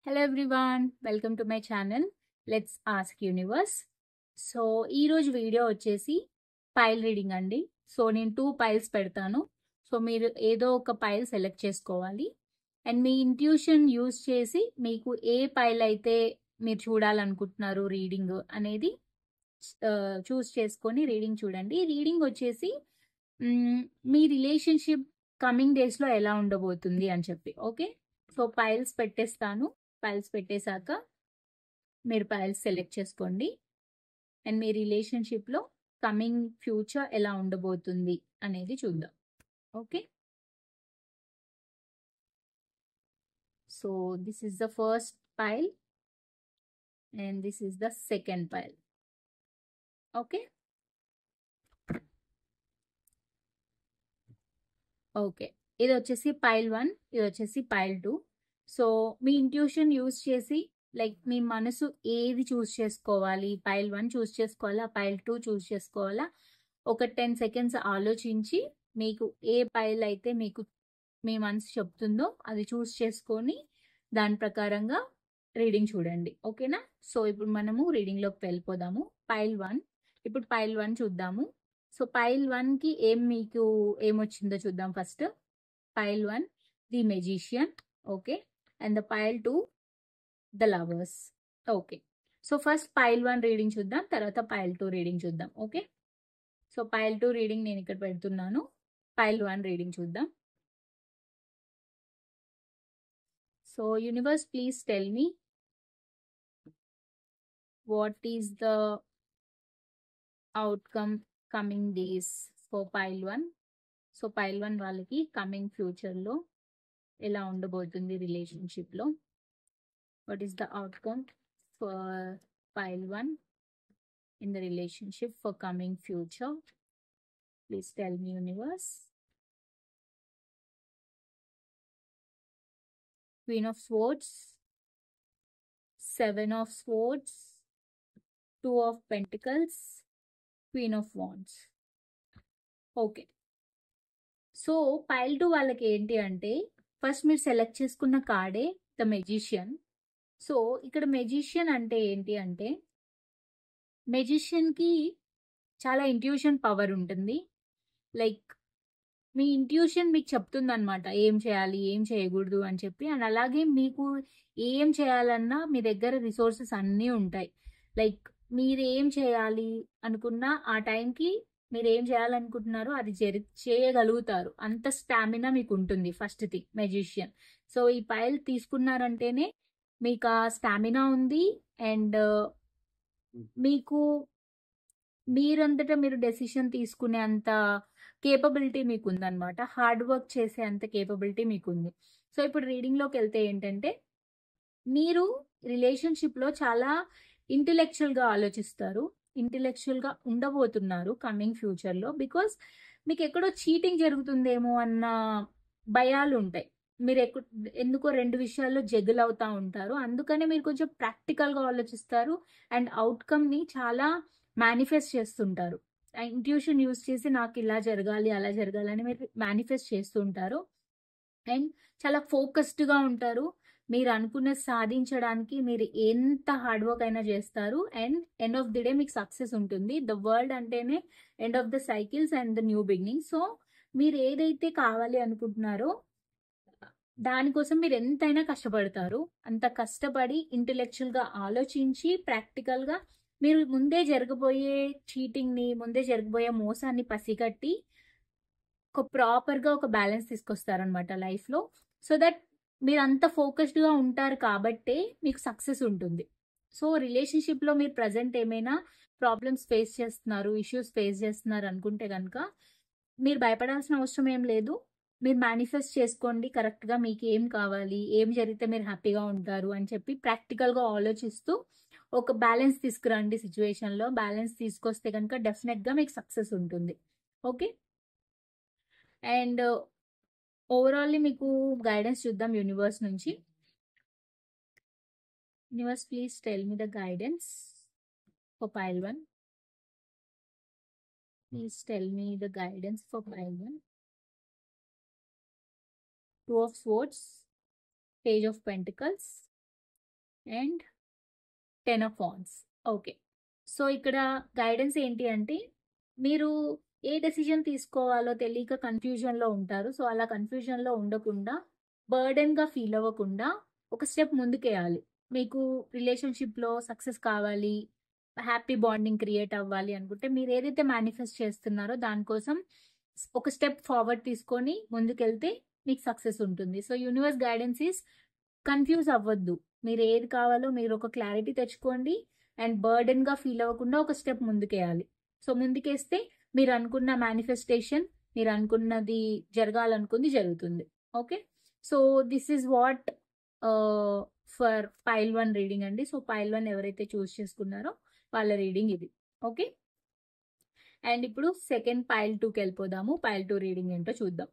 Hello everyone, welcome to my channel let's ask universe. So ఈరోజు video వచ్చేసి pile reading అండి. So నేను 2 piles పెడతాను. సో మీరు ఏదో ఒక పైల్ సెలెక్ట్ చేసుకోవాలి అండ్ మీ ఇంట్యూషన్ యూజ్ చేసి మీకు ఏ పైల్ అయితే మీరు చూడాలనుకుంటున్నారు రీడింగ్ అనేది చూస్ చేసుకొని రీడింగ్ చూడండి. రీడింగ్ వచ్చేసి మీ రిలేషన్షిప్ కమింగ్ డేస్లో ఎలా ఉండబోతుంది అని చెప్పి. ఓకే, సో పైల్స్ పెట్టేస్తాను. పైల్స్ పెట్టేశాక మీరు పైల్స్ సెలెక్ట్ చేసుకోండి అండ్ మీ రిలేషన్షిప్లో కమింగ్ ఫ్యూచర్ ఎలా ఉండబోతుంది అనేది చూద్దాం. Okay, so this is the first pile and this is the second pile. Okay okay, ఇది వచ్చేసి పైల్ 1, ఇది వచ్చేసి పైల్ 2. సో మీ ఇంట్యూషన్ యూజ్ చేసి లైక్ మీ మనసు ఏది చూస్ చేసుకోవాలి, పైల్ 1 చూస్ చేసుకోవాలా, పైల్ 2 చూస్ చేసుకోవాలా, ఒక 10 సెకండ్స్ ఆలోచించి మీకు ఏ పైల్ అయితే మీకు మీ మనసు చెప్తుందో అది చూస్ చేసుకొని దాని ప్రకారంగా రీడింగ్ చూడండి. ఓకేనా? సో ఇప్పుడు మనము రీడింగ్లోకి వెళ్ళిపోదాము. పైల్ 1, ఇప్పుడు పైల్ 1 చూద్దాము. సో పైల్ 1కి మీకు ఏమొచ్చిందో చూద్దాం. First pile 1 the magician. Okay, and the pile 2 the lovers. Okay, so first pile 1 reading చూద్దాం, తర్వాత పైల్ 2 రీడింగ్ చూద్దాం. ఓకే, సో పైల్ 2 రీడింగ్ నేను ఇక్కడ పెడుతున్నాను. పైల్ 1 రీడింగ్ చూద్దాం. So universe, please tell me what is the outcome coming days for pile 1. So pile 1 వాళ్ళకి coming ఫ్యూచర్లో ఎలా ఉండబోతుంది రిలేషన్షిప్లో. What is the outcome for pile 1 in the relationship for coming future? Please tell me, universe. Queen of Swords, 7 of Swords, 2 of Pentacles, Queen of Wands. Okay, so pile 2 వాళ్ళకి ఏంటి అంటే first మీరు select చేసుకున్న కార్డే the magician. So ఇక్కడ magician అంటే ఏంటి అంటే మెజిషియన్కి చాలా ఇంట్యూషన్ పవర్ ఉంటుంది. లైక్ మీ ఇంట్యూషన్ మీకు చెప్తుంది అనమాట ఏం చేయాలి ఏం చేయకూడదు అని చెప్పి. అండ్ అలాగే మీకు ఏం చేయాలన్నా మీ దగ్గర రిసోర్సెస్ అన్నీ ఉంటాయి. లైక్ మీరు ఏం చేయాలి అనుకున్నా ఆ టైంకి మీరు ఏం చేయాలనుకుంటున్నారో అది చేయగలుగుతారు. అంత స్టామినా మీకు ఉంటుంది ఫస్ట్ థింగ్ మెజిషియన్. సో ఈ పైల్ తీసుకున్నారంటేనే మీకు ఆ స్టామినా ఉంది అండ్ మీకు మీరంతటా మీరు డెసిషన్ తీసుకునే అంత కేపబిలిటీ మీకు ఉందన్నమాట. హార్డ్ వర్క్ చేసే అంత కేపబిలిటీ మీకు ఉంది. సో ఇప్పుడు రీడింగ్లోకి వెళ్తే ఏంటంటే మీరు రిలేషన్షిప్లో చాలా ఇంటెలెక్చువల్గా ఆలోచిస్తారు, ఇంటెలెక్చువల్గా ఉండబోతున్నారు కమింగ్ ఫ్యూచర్లో. బికాస్ మీకు ఎక్కడో చీటింగ్ జరుగుతుందేమో అన్న భయాలు ఉంటాయి. మీరు ఎందుకో 2 విషయాల్లో జగుల్ అవుతూ ఉంటారు. అందుకనే మీరు కొంచెం ప్రాక్టికల్గా ఆలోచిస్తారు అండ్ అవుట్కమ్ని చాలా మేనిఫెస్ట్ చేస్తుంటారు. ఇంట్యూషన్ యూజ్ చేసి నాకు ఇలా జరగాలి అలా జరగాలి అని మీరు మేనిఫెస్ట్ చేస్తుంటారు అండ్ చాలా ఫోకస్డ్గా ఉంటారు. మీరు అనుకున్నది సాధించడానికి మీరు ఎంత హార్డ్ వర్క్ అయినా చేస్తారు and end of the day మీకు సక్సెస్ ఉంటుంది. ద వరల్డ్ అంటేనే end of the cycles and the new beginning. So మీరు ఏదైతే కావాలి అనుకుంటున్నారో దానికోసం మీరు ఎంతైనా కష్టపడతారు. అంత కష్టపడి ఇంటెలెక్చువల్గా ఆలోచించి ప్రాక్టికల్గా మీరు ముందే జరగబోయే చీటింగ్ని, ముందే జరగబోయే మోసాన్ని పసిగట్టి ఒక ప్రాపర్గా ఒక బ్యాలెన్స్ తీసుకొస్తారనమాట లైఫ్లో. సో దట్ మీరు అంత ఫోకస్డ్గా ఉంటారు కాబట్టే మీకు సక్సెస్ ఉంటుంది. సో రిలేషన్షిప్లో మీరు ప్రజెంట్ ఏమైనా ప్రాబ్లమ్స్ ఫేస్ చేస్తున్నారు, ఇష్యూస్ ఫేస్ చేస్తున్నారు అనుకుంటే కనుక మీరు భయపడాల్సిన అవసరం ఏం లేదు. మీరు మేనిఫెస్ట్ చేసుకోండి కరెక్ట్గా మీకు ఏం కావాలి, ఏం జరిగితే మీరు హ్యాపీగా ఉంటారు అని చెప్పి ప్రాక్టికల్గా ఆలోచిస్తూ ఒక బ్యాలెన్స్ తీసుకురండి సిచ్యువేషన్లో. బ్యాలెన్స్ తీసుకొస్తే కనుక డెఫినెట్గా మీకు సక్సెస్ ఉంటుంది. ఓకే, అండ్ ఓవరాల్లీ మీకు గైడెన్స్ చూద్దాం యూనివర్స్ నుంచి. Universe, please tell me the guidance for pile 1. Please tell me the guidance for pile 1. 2 of Swords, Page of Pentacles, and 10 of wands. Okay. So ఇక్కడ guidance ఏంటి అంటే, మీరు ఏ decision తీసుకోవాలో తెలియక కన్‌ఫ్యూజన్‌లో ఉంటారు. సో అలా కన్‌ఫ్యూజన్‌లో ఉండకుండా, బర్డెన్‌గా ఫీల్ అవ్వకుండా ఒక స్టెప్ ముందుకేయాలి. మీకు రిలేషన్‌షిప్‌లో సక్సెస్ కావాలి, హ్యాపీ బాండింగ్ క్రియేట్ అవ్వాలి అనుకుంటే, మీరు ఏదైతే మేనిఫెస్ట్ చేస్తున్నారో దానికోసం ఒక స్టెప్ ఫార్వర్డ్ తీసుకొని ముందుకెళ్తే మీకు సక్సెస్ ఉంటుంది. So universe guidance is confuse అవ్వద్దు. మీరు ఏది కావాలో మీరు ఒక క్లారిటీ తెచ్చుకోండి. అండ్ బర్డెన్‌గా ఫీల్ అవ్వకుండా ఒక స్టెప్ ముందుకేయాలి. సో ముందుకేస్తే మీరు అనుకున్న మేనిఫెస్టేషన్, మీరు అనుకున్నది జరగాలనుకుంది జరుగుతుంది. Okay. So this is what for pile 1 reading అండి. సో పైల్ 1 ఎవరైతే చూస్ చేసుకున్నారో వాళ్ళ రీడింగ్ ఇది. ఓకే. అండ్ ఇప్పుడు సెకండ్ పైల్ 2కి వెళ్ళిపోదాము. పైల్ 2 రీడింగ్ ఏంటో చూద్దాం.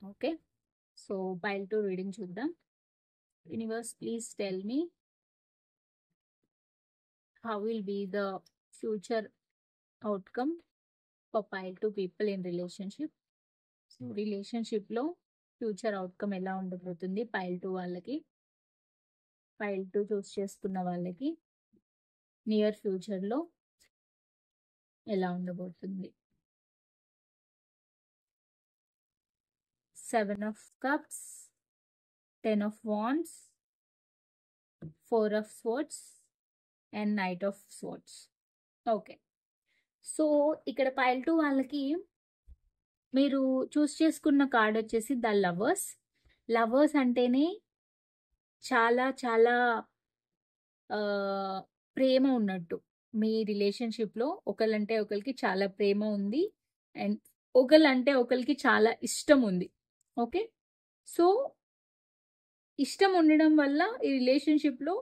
ఓకే. సో పైల్ 2 రీడింగ్ చూద్దాం. Universe please tell me how will be the future outcome for pile 2 people in relationship. So relationship లో ఫ్యూచర్ అవుట్కమ్ ఎలా ఉండబోతుంది పైల్ 2 వాళ్ళకి, పైల్ 2 చూస్ చేసుకున్న వాళ్ళకి నియర్ ఫ్యూచర్ లో ఎలా ఉండబోతుంది. 7 of cups, 10 of wands, 4 of swords and knight of swords. Okay. So ఇక్కడ పైల్ 2 వాళ్ళకి మీరు చూస్ చేసుకున్న కార్డ్ వచ్చేసి ద లవర్స్. లవర్స్ అంటేనే చాలా చాలా ఆ, ప్రేమ ఉన్నట్టు. మీ రిలేషన్షిప్లో ఒకళ్ళంటే ఒకరికి చాలా ప్రేమ ఉంది. అండ్ ఒకళ్ళంటే ఒకరికి చాలా ఇష్టం ఉంది. ఓకే. సో ఇష్టం ఉండడం వల్ల ఈ రిలేషన్షిప్లో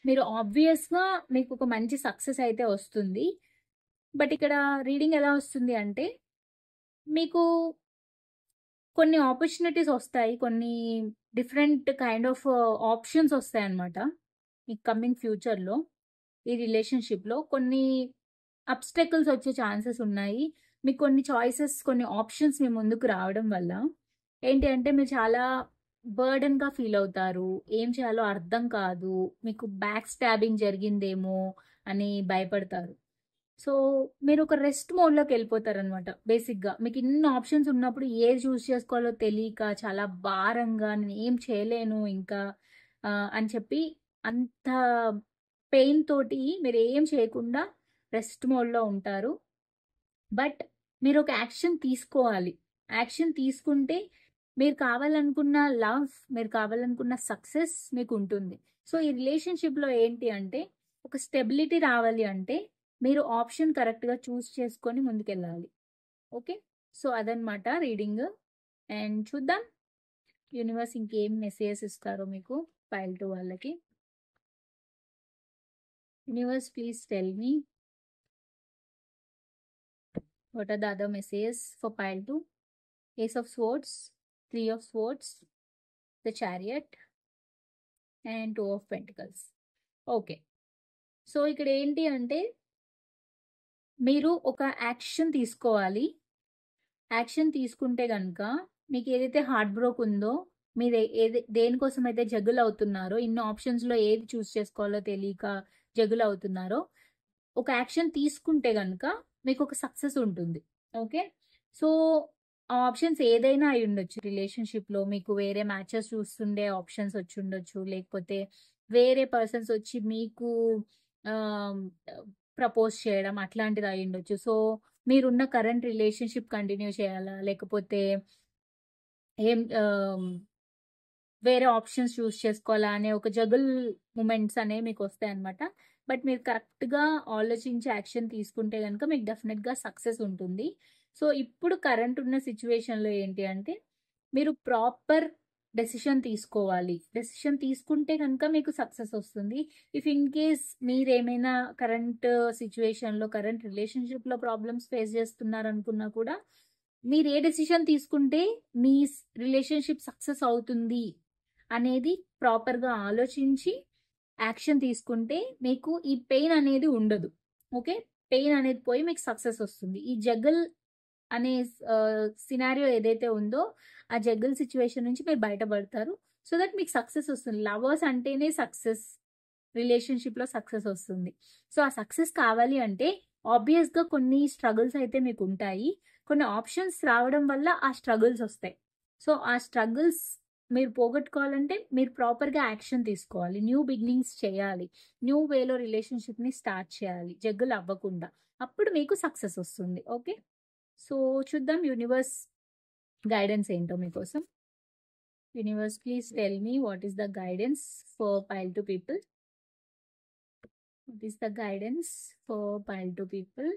మీరు ఆబ్వియస్గా మీకు ఒక మంచి సక్సెస్ అయితే వస్తుంది. బట్ ఇక్కడ రీడింగ్ ఎలా వస్తుంది అంటే, మీకు కొన్ని ఆపర్చునిటీస్ వస్తాయి, కొన్ని డిఫరెంట్ కైండ్ ఆఫ్ ఆప్షన్స్ వస్తాయి అన్నమాట. మీకు కమింగ్ ఫ్యూచర్లో ఈ రిలేషన్షిప్లో కొన్ని అబ్స్టెకల్స్ వచ్చే ఛాన్సెస్ ఉన్నాయి. మీకు కొన్ని చాయిసెస్, కొన్ని ఆప్షన్స్ మీ ముందుకు రావడం వల్ల ఏంటి అంటే మీరు చాలా బర్డెన్గా ఫీల్ అవుతారు. ఏం చేయాలో అర్థం కాదు. మీకు బ్యాక్ స్టాబింగ్ జరిగిందేమో అని భయపడతారు. సో మీరు ఒక రెస్ట్ మోడ్లోకి వెళ్ళిపోతారనమాట. బేసిక్గా మీకు ఇన్ని ఆప్షన్స్ ఉన్నప్పుడు ఏది చూస్ చేసుకోవాలో తెలియక చాలా భారంగా నేను ఏం చేయలేను ఇంకా అని చెప్పి అంత పెయిన్ తోటి మీరు ఏం చేయకుండా రెస్ట్ మోడ్లో ఉంటారు. బట్ మీరు ఒక యాక్షన్ తీసుకోవాలి. యాక్షన్ తీసుకుంటే మీరు కావాలనుకున్న లవ్, మీరు కావాలనుకున్న సక్సెస్ మీకు ఉంటుంది. సో ఈ రిలేషన్షిప్లో ఏంటి అంటే, ఒక స్టెబిలిటీ రావాలి అంటే మీరు ఆప్షన్ కరెక్ట్గా చూస్ చేసుకొని ముందుకెళ్ళాలి. ఓకే. సో అదనమాట రీడింగ్. అండ్ చూద్దాం యూనివర్స్ ఇంకేం మెసేజెస్ ఇస్తారో మీకు పైల్ 2 వాళ్ళకి. Universe please tell me what are the other messages for pile 2. Ace of swords, 3 of swords, the chariot and 2 of pentacles. Okay. So ఇక్కడ ఏంటి అంటే మీరు ఒక యాక్షన్ తీసుకోవాలి. యాక్షన్ తీసుకుంటే కనుక మీకు ఏదైతే హార్ట్ బ్రోక్ ఉందో, మీరు దేనికోసం అయితే జగులు అవుతున్నారో, ఇన్ని ఆప్షన్స్లో ఏది చూస్ చేసుకోవాలో తెలియక జగులు అవుతున్నారో, ఒక యాక్షన్ తీసుకుంటే కనుక మీకు ఒక సక్సెస్ ఉంటుంది. ఓకే. సో ఆ ఆప్షన్స్ ఏదైనా అయి ఉండొచ్చు. రిలేషన్షిప్లో మీకు వేరే మ్యాచెస్ చూస్తుండే ఆప్షన్స్ వచ్చి ఉండొచ్చు, లేకపోతే వేరే పర్సన్స్ వచ్చి మీకు ప్రపోజ్ చేయడం అట్లాంటిది అయి ఉండొచ్చు. సో మీరున్న కరెంట్ రిలేషన్షిప్ కంటిన్యూ చేయాలా, లేకపోతే ఏం వేరే ఆప్షన్స్ చూస్ చేసుకోవాలా అనే ఒక జగుల్ మూమెంట్స్ అనేవి మీకు వస్తాయి అనమాట. బట్ మీరు కరెక్ట్గా ఆలోచించి యాక్షన్ తీసుకుంటే కనుక మీకు డెఫినెట్గా సక్సెస్ ఉంటుంది. సో ఇప్పుడు కరెంట్ ఉన్న సిచ్యువేషన్లో ఏంటి అంటే, మీరు ప్రాపర్ డెసిషన్ తీసుకోవాలి. డెసిషన్ తీసుకుంటే కనుక మీకు సక్సెస్ వస్తుంది. ఇఫ్ ఇన్ కేస్ మీరేమైనా కరెంట్ సిచ్యువేషన్లో, కరెంట్ రిలేషన్షిప్లో ప్రాబ్లమ్స్ ఫేస్ చేస్తున్నారనుకున్నా కూడా, మీరు ఏ డెసిషన్ తీసుకుంటే మీ రిలేషన్షిప్ సక్సెస్ అవుతుంది అనేది ప్రాపర్గా ఆలోచించి యాక్షన్ తీసుకుంటే మీకు ఈ పెయిన్ అనేది ఉండదు. ఓకే. పెయిన్ అనేది పోయి మీకు సక్సెస్ వస్తుంది. ఈ జగ్గల్ అనే సినారియో ఏదైతే ఉందో ఆ జగ్గల్ సిచ్యువేషన్ నుంచి మీరు బయటపడతారు. సో దట్ మీకు సక్సెస్ వస్తుంది. లవర్స్ అంటేనే సక్సెస్, రిలేషన్షిప్లో సక్సెస్ వస్తుంది. సో ఆ సక్సెస్ కావాలి అంటే ఆబ్వియస్గా కొన్ని స్ట్రగుల్స్ అయితే మీకు ఉంటాయి. కొన్ని ఆప్షన్స్ రావడం వల్ల ఆ స్ట్రగుల్స్ వస్తాయి. సో ఆ స్ట్రగుల్స్ మీరు పోగొట్టుకోవాలంటే మీరు ప్రాపర్గా యాక్షన్ తీసుకోవాలి, న్యూ బిగినింగ్స్ చేయాలి, న్యూ వేలో రిలేషన్షిప్ని స్టార్ట్ చేయాలి జగ్గులు అవ్వకుండా. అప్పుడు మీకు సక్సెస్ వస్తుంది. ఓకే. సో చూద్దాం యూనివర్స్ గైడెన్స్ ఏంటో మీకోసం. Universe please tell me what is the guidance for pile 2 people. What is the guidance for pile 2 people?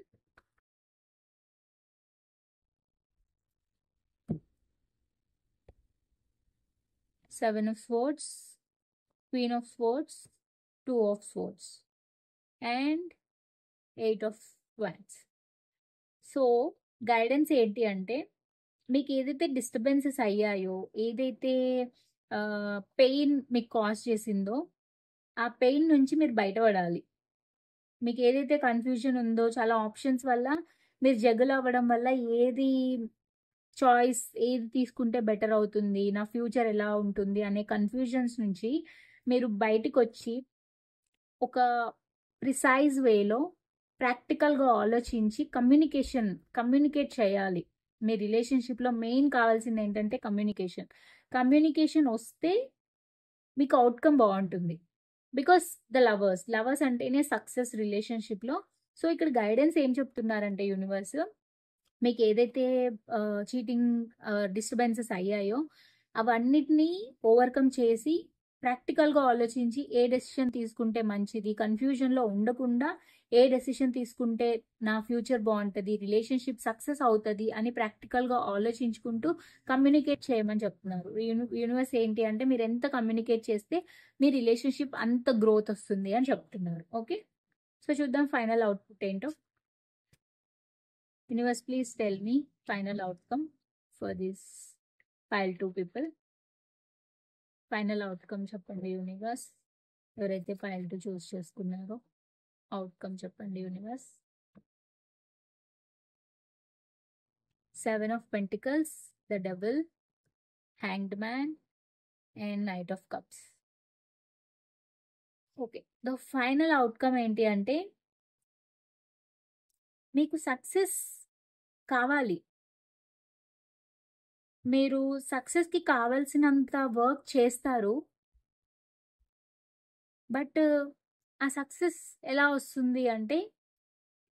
Seven of Swords, Queen of Swords, Two of Swords, and Eight of Wands. So guidance ఏంటి అంటే మీకు ఏదైతే disturbances అయ్యాయో, ఏదైతే pain మీకు cause చేసిందో ఆ pain నుంచి మీరు బయటపడాలి. మీకు ఏదైతే కన్ఫ్యూజన్ ఉందో, చాలా ఆప్షన్స్ వల్ల మీరు జగల్ అవ్వడం వల్ల ఏది చాయిస్ ఏది తీసుకుంటే బెటర్ అవుతుంది, నా ఫ్యూచర్ ఎలా ఉంటుంది అనే కన్ఫ్యూజన్స్ నుంచి మీరు బయటకు వచ్చి ఒక ప్రిసైజ్ వేలో ప్రాక్టికల్గా ఆలోచించి కమ్యూనికేట్ చేయాలి. మీ రిలేషన్షిప్లో మెయిన్ కావాల్సింది ఏంటంటే కమ్యూనికేషన్ వస్తే మీకు అవుట్కమ్ బాగుంటుంది. బికాస్ ద లవర్స్ అంటేనే సక్సెస్ రిలేషన్షిప్లో. సో ఇక్కడ గైడెన్స్ ఏం చెప్తున్నారంటే యూనివర్స్, మీకు ఏదైతే చీటింగ్ డిస్టర్బెన్సెస్ అయ్యాయో అవన్నిటినీ ఓవర్కమ్ చేసి ప్రాక్టికల్గా ఆలోచించి ఏ డెసిషన్ తీసుకుంటే మంచిది, కన్ఫ్యూజన్లో ఉండకుండా ఏ డెసిషన్ తీసుకుంటే నా ఫ్యూచర్ బాగుంటుంది, రిలేషన్షిప్ సక్సెస్ అవుతుంది అని ప్రాక్టికల్గా ఆలోచించుకుంటూ కమ్యూనికేట్ చేయమని చెప్తున్నారు. యూనివర్స్ ఏంటి అంటే మీరు ఎంత కమ్యూనికేట్ చేస్తే మీ రిలేషన్షిప్ అంత గ్రోత్ వస్తుంది అని చెప్తున్నారు. ఓకే. సో చూద్దాం ఫైనల్ అవుట్పుట్ ఏంటో. Universe please tell me final outcome for this pile 2 people. Final outcome చెప్పండి యూనివర్స్. ఎవరైతే pile 2 చూస్ చేసుకున్నారో అవుట్కమ్ చెప్పండి universe. 7 of Pentacles, the Devil, Hanged Man, and Knight of Cups. Okay. The final outcome ఏంటి అంటే మీకు success కావాలి, మీరు సక్సెస్కి కావాల్సినంత వర్క్ చేస్తారు. బట్ ఆ సక్సెస్ ఎలా వస్తుంది అంటే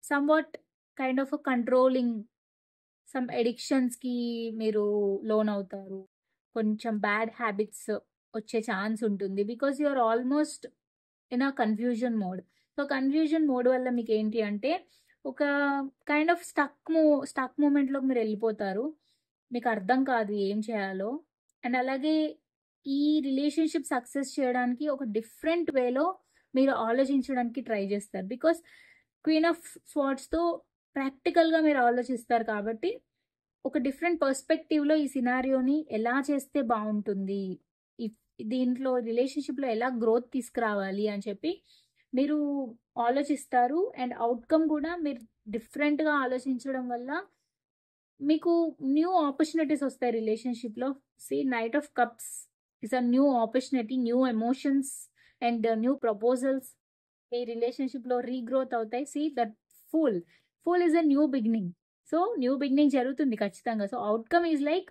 somewhat kind of controlling, some ఎడిక్షన్స్కి మీరు లోన్ అవుతారు. కొంచెం బ్యాడ్ హ్యాబిట్స్ వచ్చే ఛాన్స్ ఉంటుంది. Because you are almost in a confusion mode. So confusion mode వల్ల మీకు ఏంటి అంటే ఒక కైండ్ ఆఫ్ స్టక్ మూమెంట్లోకి మీరు వెళ్ళిపోతారు. మీకు అర్థం కాదు ఏం చేయాలో. అండ్ అలాగే ఈ రిలేషన్షిప్ సక్సెస్ చేయడానికి ఒక డిఫరెంట్ వేలో మీరు ఆలోచించడానికి ట్రై చేస్తారు. బికాస్ క్వీన్ ఆఫ్ స్వార్డ్స్తో ప్రాక్టికల్గా మీరు ఆలోచిస్తారు కాబట్టి ఒక డిఫరెంట్ పర్స్పెక్టివ్లో ఈ సినారియోని ఎలా చేస్తే బాగుంటుంది, దీంట్లో రిలేషన్షిప్లో ఎలా గ్రోత్ తీసుకురావాలి అని చెప్పి మీరు ఆలోచిస్తారు. అండ్ అవుట్కమ్ కూడా మీరు డిఫరెంట్గా ఆలోచించడం వల్ల మీకు న్యూ ఆపర్చునిటీస్ వస్తాయి రిలేషన్షిప్లో. Knight of cups is a new opportunity, new emotions and new proposals ఈ రిలేషన్షిప్లో రీగ్రోత్ అవుతాయి. That fool is a new beginning. So new beginning జరుగుతుంది ఖచ్చితంగా. సో అవుట్కమ్ ఈజ్ లైక్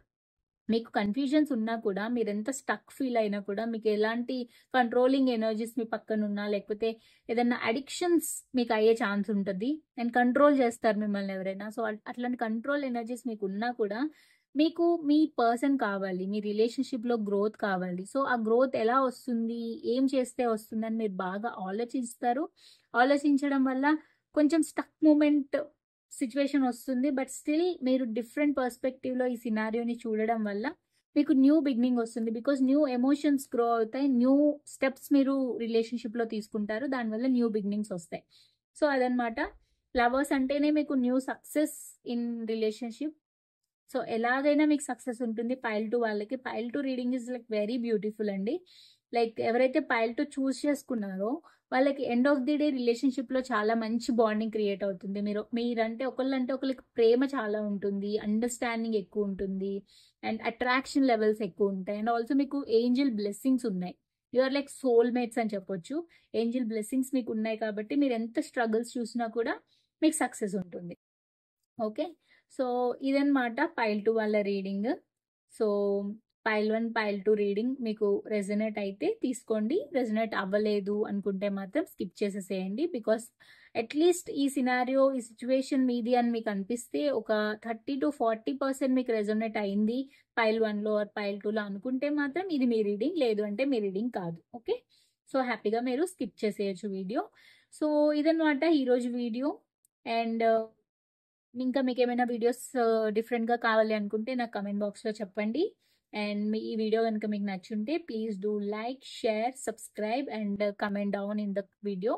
మీకు కన్ఫ్యూజన్స్ ఉన్నా కూడా, మీరు ఎంత స్టక్ ఫీల్ అయినా కూడా, మీకు ఎలాంటి కంట్రోలింగ్ ఎనర్జీస్ మీ పక్కన ఉన్నా, లేకపోతే ఏదైనా అడిక్షన్స్ మీకు అయ్యే ఛాన్స్ ఉంటుంది అండ్ కంట్రోల్ చేస్తారు మిమ్మల్ని ఎవరైనా. సో అట్లాంటి కంట్రోల్ ఎనర్జీస్ మీకు ఉన్నా కూడా మీకు మీ పర్సన్ కావాలి, మీ రిలేషన్షిప్లో గ్రోత్ కావాలి. సో ఆ గ్రోత్ ఎలా వస్తుంది, ఏం చేస్తే వస్తుంది అని మీరు బాగా ఆలోచిస్తారు. ఆలోచించడం వల్ల కొంచెం స్టక్ మూమెంట్ సిచ్యువేషన్ వస్తుంది. బట్ స్టిల్ మీరు డిఫరెంట్ పర్స్పెక్టివ్లో ఈ సినారియోని చూడడం వల్ల మీకు న్యూ బిగినింగ్ వస్తుంది. బికాస్ న్యూ ఎమోషన్స్ గ్రో అవుతాయి, న్యూ స్టెప్స్ మీరు రిలేషన్షిప్లో తీసుకుంటారు, దానివల్ల న్యూ బిగినింగ్స్ వస్తాయి. సో అదనమాట. లవర్స్ అంటేనే మీకు new success in relationship. So ఎలాగైనా మీకు సక్సెస్ ఉంటుంది pile 2 వాళ్ళకి. pile 2 reading is like very beautiful అండి. లైక్ ఎవరైతే పైల్ 2 చూస్ చేసుకున్నారో వాళ్ళకి ఎండ్ ఆఫ్ ది డే రిలేషన్‌షిప్‌లో చాలా మంచి బాండింగ్ క్రియేట్ అవుతుంది. మీరంటే ఒకళ్ళంటే ఒకళ్ళకి ప్రేమ చాలా ఉంటుంది. అండర్‌స్టాండింగ్ ఎక్కువుంటుంది. అండ్ అట్రాక్షన్ లెవెల్స్ ఎక్కువుంటాయి. అండ్ ఆల్సో మీకు ఏంజెల్ బ్లెస్సింగ్స్ ఉన్నాయి. You are like soul mates అని చెప్పొచ్చు. ఏంజెల్ బ్లెస్సింగ్స్ మీకున్నాయి కాబట్టి మీరెంత స్ట్రగుల్స్ చూసినా కూడా మీకు సక్సెస్ ఉంటుంది. ఓకే. సో, ఇదనమాట పైల్ 2 వాళ్ళ reading. So, pile 1, pile 2 reading మీకు రెజొనేట్ అయితే తీసుకోండి. రెజొనేట్ అవ్వలేదు అనుకుంటే మాత్రం స్కిప్ చేసేసేయండి. బికాస్ అట్‌లీస్ట్ ఈ సినారియో, ఈ సిట్యుయేషన్ మీది అని మీకు అనిపిస్తే ఒక 30-40% మీకు రెజొనేట్ అయింది పైల్ 1లో ఆర్ పైల్ 2లో అనుకుంటే మాత్రం ఇది మీ రీడింగ్. లేదు అంటే మీ రీడింగ్ కాదు. ఓకే. సో, హ్యాపీగా మీరు స్కిప్ చేసేయొచ్చు వీడియో. సో, ఇదనమాట ఈరోజు వీడియో. అండ్ ఇంకా మీకేమైనా వీడియోస్ డిఫరెంట్‌గా కావాలి అనుకుంటే నాకు కామెంట్ బాక్స్‌లో చెప్పండి. అండ్ ఈ వీడియో గనుక మీకు నచ్చుంటే please do like, share, subscribe and comment down in the video.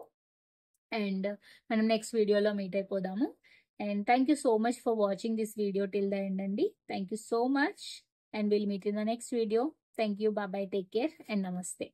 And మనం నెక్స్ట్ వీడియోలో మీట్ అయిపోదాము. And thank you so much for watching this video till the end అండి. Thank you so much and will meet in the next video. Thank you. Bye. Take care and నమస్తే.